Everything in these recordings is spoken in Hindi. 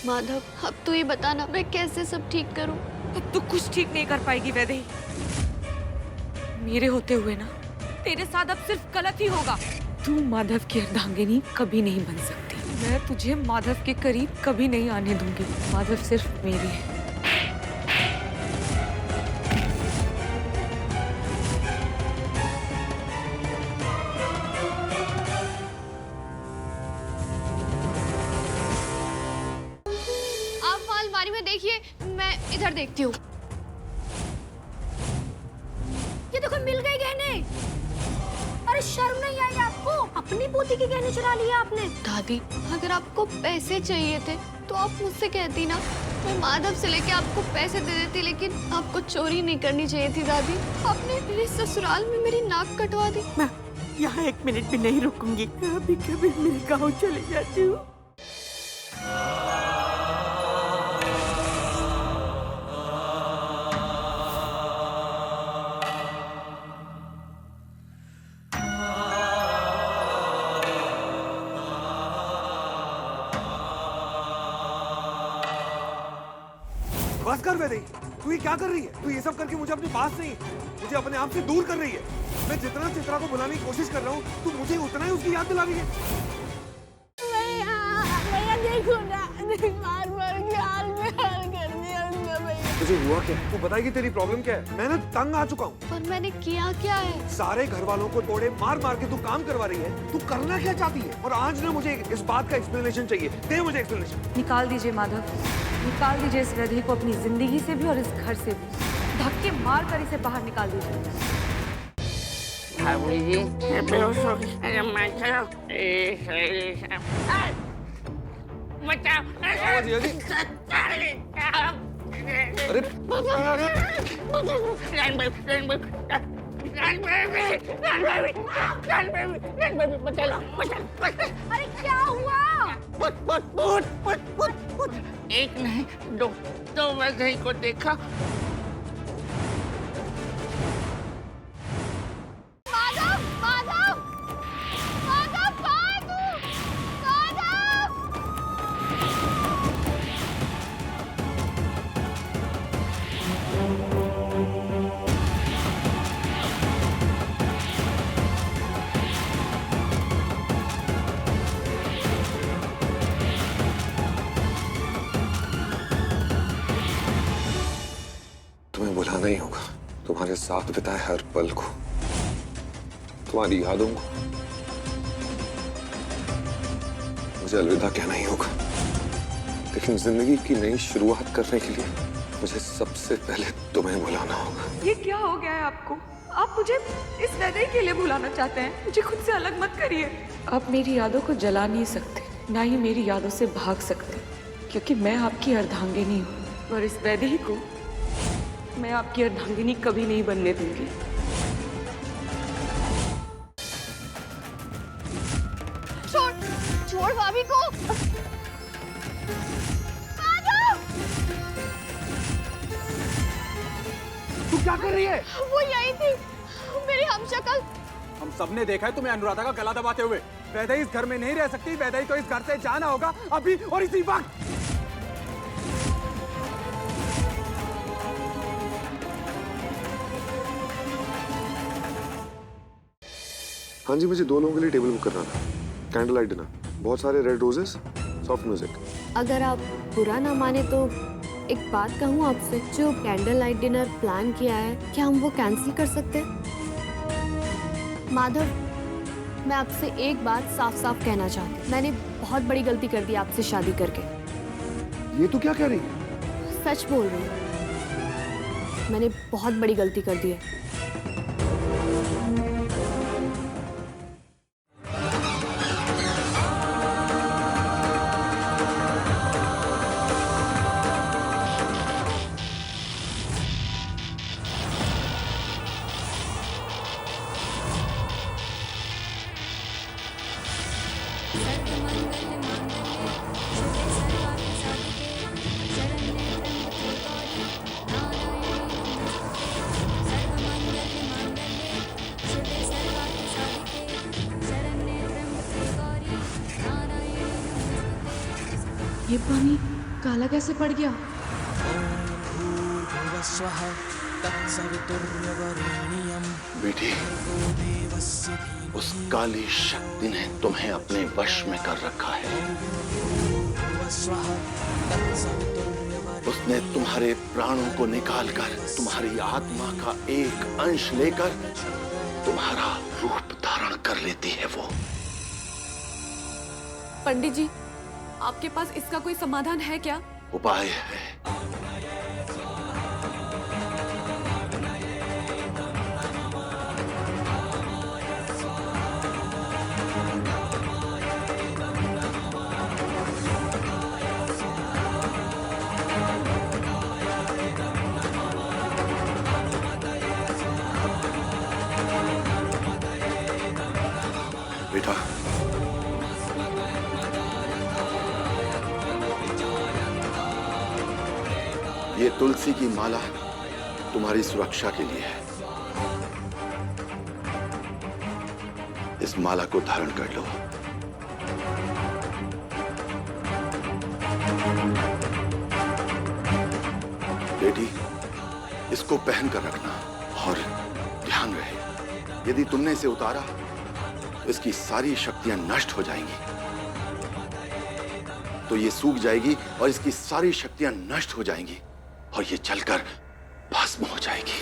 माधव, अब तू ही बताना मैं कैसे सब ठीक करूं। अब तू कुछ ठीक नहीं कर पाएगी वैदेही। मेरे होते हुए ना तेरे साथ अब सिर्फ गलत ही होगा। तू माधव की अर्धांगिनी कभी नहीं बन सकती। मैं तुझे माधव के करीब कभी नहीं आने दूंगी। माधव सिर्फ मेरी है। आप वहाँ अलमारी में देखिए, मैं इधर देखती हूँ। ये देखो, मिल गए गहने। अरे शर्म नहीं आई आपको? अपनी पोती के गहने चुरा लिए आपने। दादी, अगर आपको पैसे चाहिए थे तो आप मुझसे कहती ना, मैं माधव से लेके आपको पैसे दे देती। लेकिन आपको चोरी नहीं करनी चाहिए थी दादी। आपने मेरे ससुराल में मेरी नाक कटवा दी। मैं यहाँ 1 मिनट भी नहीं रुकूंगी। अभी कभी मेरे गाँव चली जाती हूँ। बस कर वैदेही, तू ये क्या कर रही है? तू ये सब करके मुझे अपने पास नहीं, मुझे अपने आप से दूर कर रही है। मैं जितना चित्रा को बुलाने की कोशिश कर रहा हूँ, तू मुझे उतना ही उसकी याद दिला रही है। भैया देखो ना, मार मार के हाल में हाल कर दिया उनका भैया। तुझे हुआ क्या? तू बताएगी तेरी प्रॉब्लम क्या है? मैं ना तंग आ चुका हूँ। पर मैंने किया क्या है? सारे घर वालों को तोड़े मार मार के तू काम करवा रही है। तू करना क्या चाहती है? और आज ना मुझे इस बात का एक्सप्लेनेशन चाहिए। दे मुझे एक्सप्लेनेशन। निकाल दीजिए माधव, निकाल दीजिए इस वैदेही को अपनी जिंदगी से भी और इस घर से भी। धक्के मार कर इसे बाहर निकाल दीजिए। भाभी जी, मैं बेहोश हो गई। अरे बचाओ, बचाओ। जी, जी। अरे अरे क्या हुआ? एक नहीं, दो वैदेही को देखा। माधव, माधव, माधव, कहाँ है तू? माधव! तुम्हें बुलाना ही होगा। तुम्हारे साथ बिताए हर पल को, तुम्हारी यादों को मुझे अलविदा कहना ही होगा। लेकिन जिंदगी की नई शुरुआत करने के लिए मुझे सबसे पहले तुम्हें बुलाना होगा। ये क्या हो गया है आपको? आप मुझे इस वैदेही के लिए बुलाना चाहते हैं? मुझे खुद से अलग मत करिए। आप मेरी यादों को जला नहीं सकते, ना ही मेरी यादों से भाग सकते, क्योंकि मैं आपकी अर्धांगिनी हूँ। और इस वैदेही को मैं आपकी अर्धांगिनी कभी नहीं बनने दूंगी। छोड़, छोड़ भाभी को। तू क्या कर रही है? वो यही थी, मेरी हमशक्ल। हम सबने देखा है तुम्हें अनुराधा का गला दबाते हुए। वैदेही इस घर में नहीं रह सकती। वैदेही को इस घर से जाना होगा अभी और इसी वक्त। हाँ जी, मुझे 2 लोगों के लिए टेबल बुक करना था। कैंडल लाइट डिनर, बहुत सारे रेड रोजेस, सॉफ्ट म्यूजिक। अगर आप बुरा ना माने तो एक बात कहूँ आपसे, जो कैंडल लाइट डिनर प्लान किया है, क्या हम वो कैंसिल कर सकते हैं? माधव, मैं आपसे एक बात साफ साफ कहना चाहती हूँ। मैंने बहुत बड़ी गलती कर दी आपसे शादी करके। ये तू क्या कह रही है? सच बोल रही हूँ, मैंने बहुत बड़ी गलती कर दी है। ये पानी काला कैसे पड़ गया? बेटी, उस काली शक्ति ने तुम्हें अपने वश में कर रखा है। उसने तुम्हारे प्राणों को निकालकर तुम्हारी आत्मा का एक अंश लेकर तुम्हारा रूप धारण कर लेती है वो। पंडित जी, आपके पास इसका कोई समाधान है क्या? उपाय है। बेटा, ये तुलसी की माला तुम्हारी सुरक्षा के लिए है। इस माला को धारण कर लो। बेटी, इसको पहन कर रखना और ध्यान रहे, यदि तुमने इसे उतारा तो इसकी सारी शक्तियां नष्ट हो जाएंगी। तो ये सूख जाएगी और इसकी सारी शक्तियां नष्ट हो जाएंगी और ये जलकर भस्म हो जाएगी।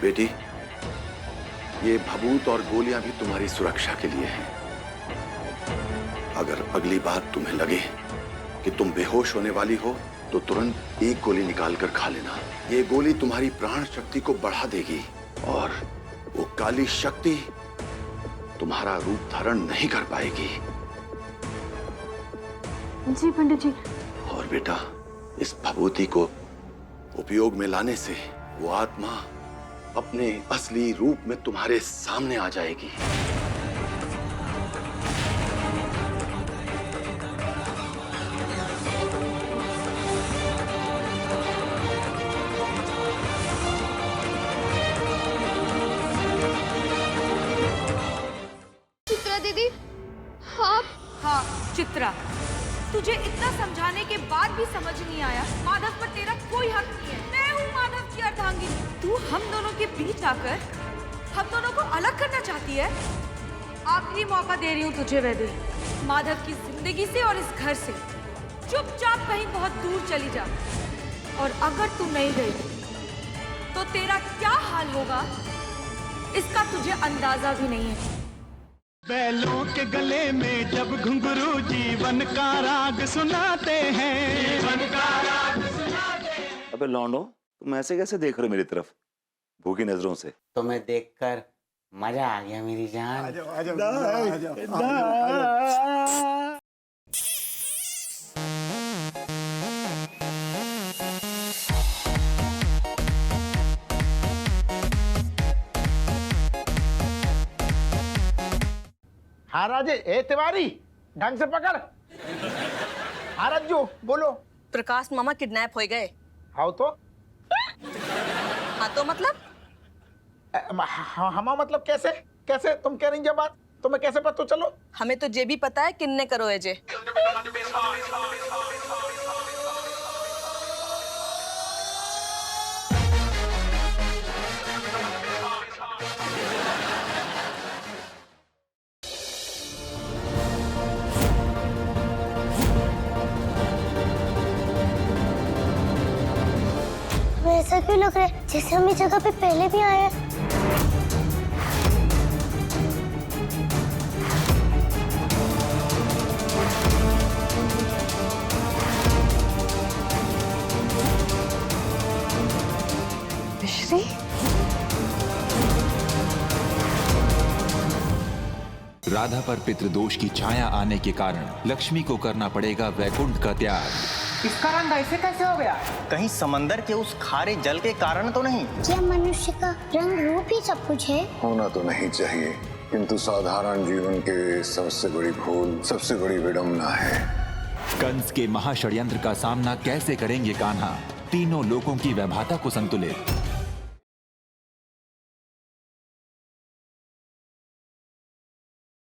बेटी, ये भभूत और गोलियां भी तुम्हारी सुरक्षा के लिए हैं। अगर अगली बार तुम्हें लगे कि तुम बेहोश होने वाली हो तो तुरंत एक गोली निकालकर खा लेना। ये गोली तुम्हारी प्राण शक्ति को बढ़ा देगी और वो काली शक्ति तुम्हारा रूप धारण नहीं कर पाएगी। जी पंडित जी। और बेटा, इस भभूति को उपयोग में लाने से वो आत्मा अपने असली रूप में तुम्हारे सामने आ जाएगी। चित्रा दीदी, आप? हाँ चित्रा, तुझे इतना समझाने के बाद भी समझ नहीं आया। माधव पर तेरा कोई हक नहीं है। मैं हूँ माधव की अर्धांगिनी। तू हम दोनों के बीच आकर हम दोनों को अलग करना चाहती है। आखिरी मौका दे रही हूँ तुझे वैदेही। माधव की जिंदगी से और इस घर से चुपचाप कहीं बहुत दूर चली जा। और अगर तू नहीं गई तो तेरा क्या हाल होगा इसका तुझे अंदाजा भी नहीं है। बैलों के गले में जब घुंघरू जीवन का राग सुनाते हैं, जीवन का राग सुनाते हैं। अबे लौंडो, तुम ऐसे कैसे देख रहे हो मेरी तरफ भूखी नजरों से? तुम्हें देखकर मजा आ गया मेरी जान। हाँ राजे, ए तिवारी, ढंग से पकड़। हाँ रज्जू, बोलो। प्रकाश मामा किडनैप हो गए। हाँ तो? हाँ तो मतलब? हाँ मतलब कैसे? कैसे तुम कह रही जब बात? तुम्हें कैसे पता? चलो, हमें तो ये भी पता है किन्ने करो है जे। ऐसा क्यों लग रहा है जैसे हम इस जगह पे पहले भी आए हैं? मिश्री? राधा पर पितृदोष की छाया आने के कारण लक्ष्मी को करना पड़ेगा वैकुंठ का त्याग। इसका रंग ऐसे कैसे हो गया? कहीं समंदर के उस खारे जल के कारण तो नहीं? क्या मनुष्य का रंग रूप ही सब कुछ है? होना तो नहीं चाहिए, किंतु साधारण जीवन के सबसे बड़ी भूल, सबसे बड़ी विडंबना है। कंस के महाषड्यंत्र का सामना कैसे करेंगे कान्हा? तीनों लोकों की वैभाता को संतुलित।